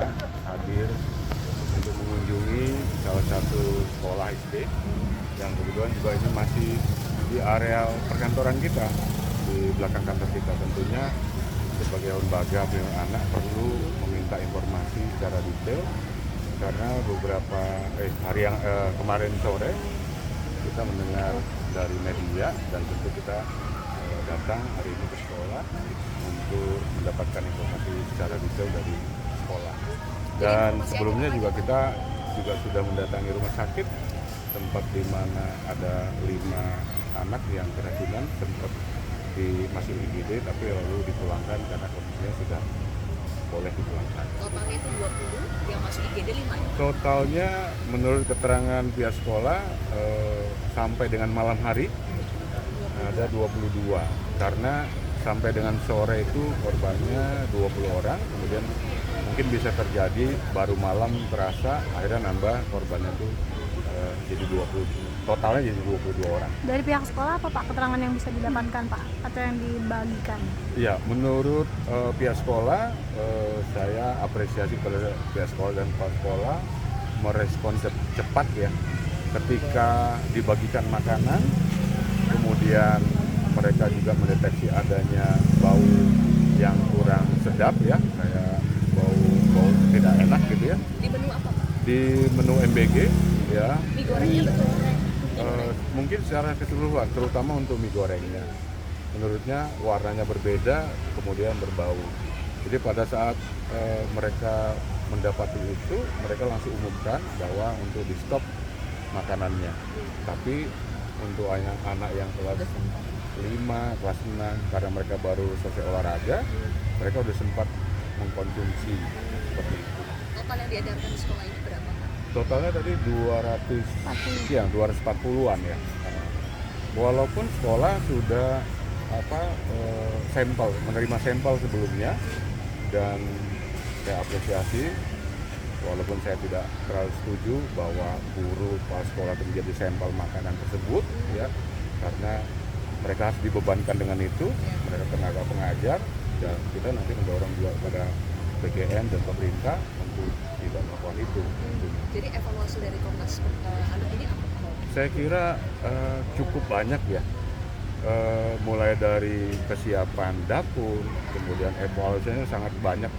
ya hadir untuk mengunjungi salah satu sekolah SD yang kebetulan juga ini masih di area perkantoran kita, di belakang kantor kita. Tentunya sebagai lembaga perlindungan anak perlu meminta informasi secara detail karena beberapa hari yang kemarin sore kita mendengar dari media dan tentu kita datang hari ini ke sekolah untuk mendapatkan informasi secara detail dari sekolah. Dan sebelumnya juga kita juga sudah mendatangi rumah sakit tempat di mana ada 5 anak yang keracunan sempat masuk IGD tapi lalu dipulangkan karena kondisinya sudah boleh dipulangkan. Totalnya itu 20 yang masuk IGD 5 ya? Totalnya menurut keterangan pihak sekolah sampai dengan malam hari ada 22 karena sampai dengan sore itu korbannya 20 orang, kemudian mungkin bisa terjadi baru malam terasa akhirnya nambah korbannya itu jadi 20, totalnya jadi 22 orang. Dari pihak sekolah apa Pak keterangan yang bisa didapatkan Pak atau yang dibagikan? Ya, menurut pihak sekolah saya apresiasi kepada pihak sekolah dan kepala sekolah merespon cepat ya ketika dibagikan makanan, kemudian mereka juga mendeteksi adanya bau yang kurang sedap ya, kayak bau tidak enak gitu ya. Di menu apa Pak? Di menu MBG ya. Mie gorengnya betul? Mungkin secara keseluruhan, terutama untuk mie gorengnya. Menurutnya warnanya berbeda, kemudian berbau. Jadi pada saat mereka mendapati itu, mereka langsung umumkan bahwa untuk di stop makanannya. Tapi untuk anak yang kelas 5, kelas 6, karena mereka baru selesai olahraga, mereka sudah sempat mengkonsumsi seperti itu. Total yang diadarkan di sekolah ini berapa Pak? Totalnya tadi 240-an ya. Walaupun sekolah sudah menerima sampel sebelumnya dan saya apresiasi walaupun saya tidak terlalu setuju bahwa guru kepala sekolah itu menjadi sampel makanan tersebut ya, karena mereka harus dibebankan dengan itu, mereka tenaga pengajar, dan kita nanti mendorong juga kepada PGN dan pemerintah untuk tidak melakukan itu. Jadi evaluasi dari Komnas Anak ini apa? Saya kira cukup banyak ya, mulai dari kesiapan dapur, kemudian evaluasinya sangat banyak.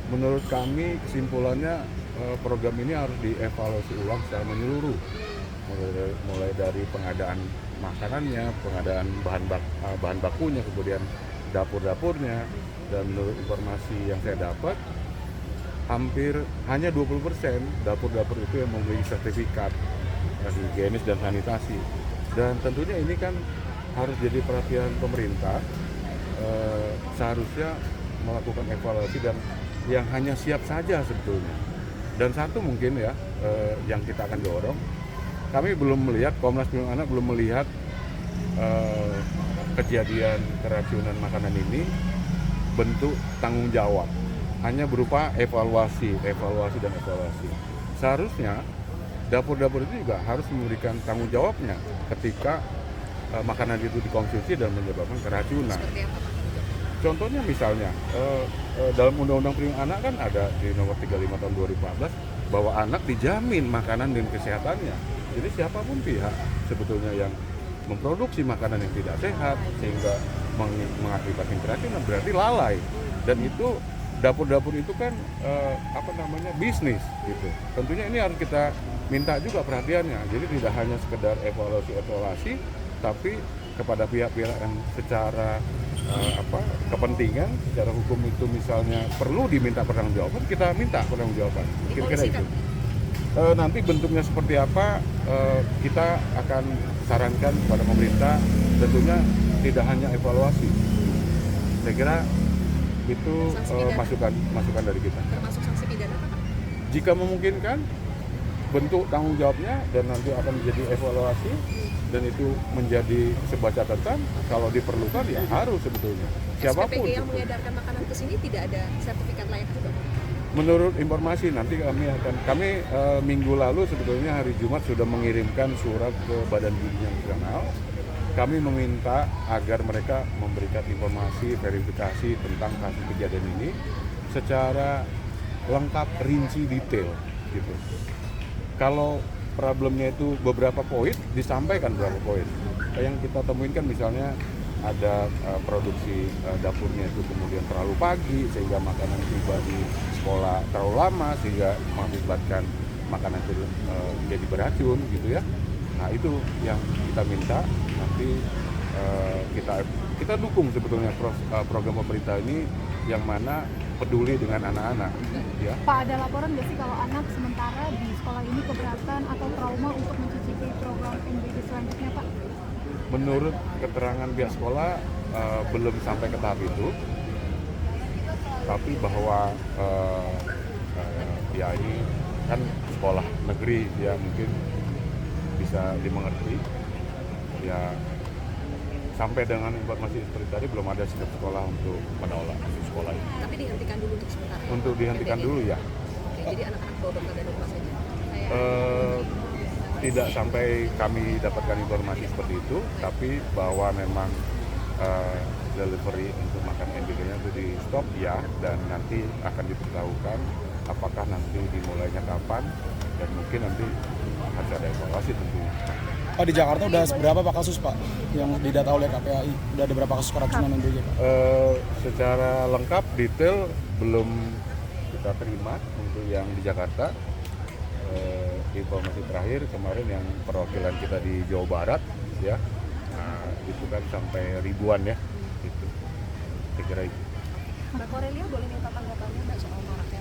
Menurut kami kesimpulannya program ini harus dievaluasi ulang secara menyeluruh, mulai dari pengadaan makanannya, pengadaan bahan bakunya, kemudian dapur-dapurnya. Dan menurut informasi yang saya dapat, hampir hanya 20% dapur-dapur itu yang memiliki sertifikat higienis dan sanitasi. Dan tentunya ini kan harus jadi perhatian pemerintah, seharusnya melakukan evaluasi dan yang hanya siap saja sebetulnya. Dan satu mungkin ya yang kita akan dorong, kami belum melihat, Komnas Perlindungan Anak belum melihat kejadian keracunan makanan ini bentuk tanggung jawab, hanya berupa evaluasi. Seharusnya dapur-dapur itu juga harus memberikan tanggung jawabnya ketika makanan itu dikonsumsi dan menyebabkan keracunan. Seperti apa Pak? Contohnya misalnya dalam Undang-Undang Perlindungan Anak kan ada di nomor 35 tahun 2014 bahwa anak dijamin makanan dan kesehatannya. Jadi siapapun pihak sebetulnya yang memproduksi makanan yang tidak sehat sehingga mengakibatkan keracunan berarti lalai. Dan itu dapur-dapur itu kan bisnis gitu. Tentunya ini harus kita minta juga perhatiannya. Jadi tidak hanya sekedar evaluasi, tapi kepada pihak-pihak yang secara kepentingan, secara hukum itu misalnya perlu diminta pertanggungjawaban, kita minta pertanggungjawaban. Kira-kira itu. Nanti bentuknya seperti apa kita akan sarankan kepada pemerintah, tentunya tidak hanya evaluasi. Saya kira itu masukan dari kita. Termasuk sanksi pidana Pak? Jika memungkinkan, bentuk tanggung jawabnya dan nanti akan menjadi evaluasi dan itu menjadi sebuah catatan. Kalau diperlukan ya harus sebetulnya siapapun. SPPG yang mengedarkan makanan ke sini tidak ada sertifikat layak juga Pak? Menurut informasi nanti kami minggu lalu sebetulnya hari Jumat sudah mengirimkan surat ke Badan Gizi Nasional. Kami meminta agar mereka memberikan informasi verifikasi tentang kasus kejadian ini secara lengkap, rinci, detail gitu. Kalau problemnya itu beberapa poin, disampaikan berapa poin. Yang kita temuin kan misalnya ada produksi dapurnya itu kemudian terlalu pagi sehingga makanan tiba di sekolah terlalu lama sehingga mengakibatkan makanan itu jadi beracun gitu ya. Nah itu yang kita minta nanti kita dukung sebetulnya program pemerintah ini yang mana peduli dengan anak-anak ya. Pak, ada laporan nggak sih kalau anak sementara di sekolah ini keberatan atau trauma untuk mencicipi program MBG selanjutnya, Pak? Menurut keterangan pihak sekolah belum sampai ke tahap itu, tapi bahwa ya ini kan sekolah negeri ya mungkin bisa dimengerti ya. Sampai dengan informasi seperti tadi belum ada sikap sekolah untuk menolak isu sekolah ini. Tapi dihentikan dulu untuk sementara. Untuk dihentikan MBG. dulu ya. Oke, jadi anak-anak bawa bekal dari rumah saja. Tidak sampai kami dapatkan informasi seperti itu, tapi bahwa memang delivery untuk makan MBG-nya itu di stop ya, dan nanti akan diberitahukan apakah nanti dimulainya kapan, dan mungkin nanti harus ada evaluasi tentunya. Pak, di Jakarta udah berapa Pak kasus Pak yang didata oleh KPAI? Udah ada berapa kasus keracunan MBG Pak? Secara lengkap detail belum kita terima untuk yang di Jakarta. Informasi terakhir kemarin yang perwakilan kita di Jawa Barat ya, nah, itu kan sampai ribuan ya, itu saya kira itu. Mbak Korelia boleh minta tanggapannya Mbak soal maraknya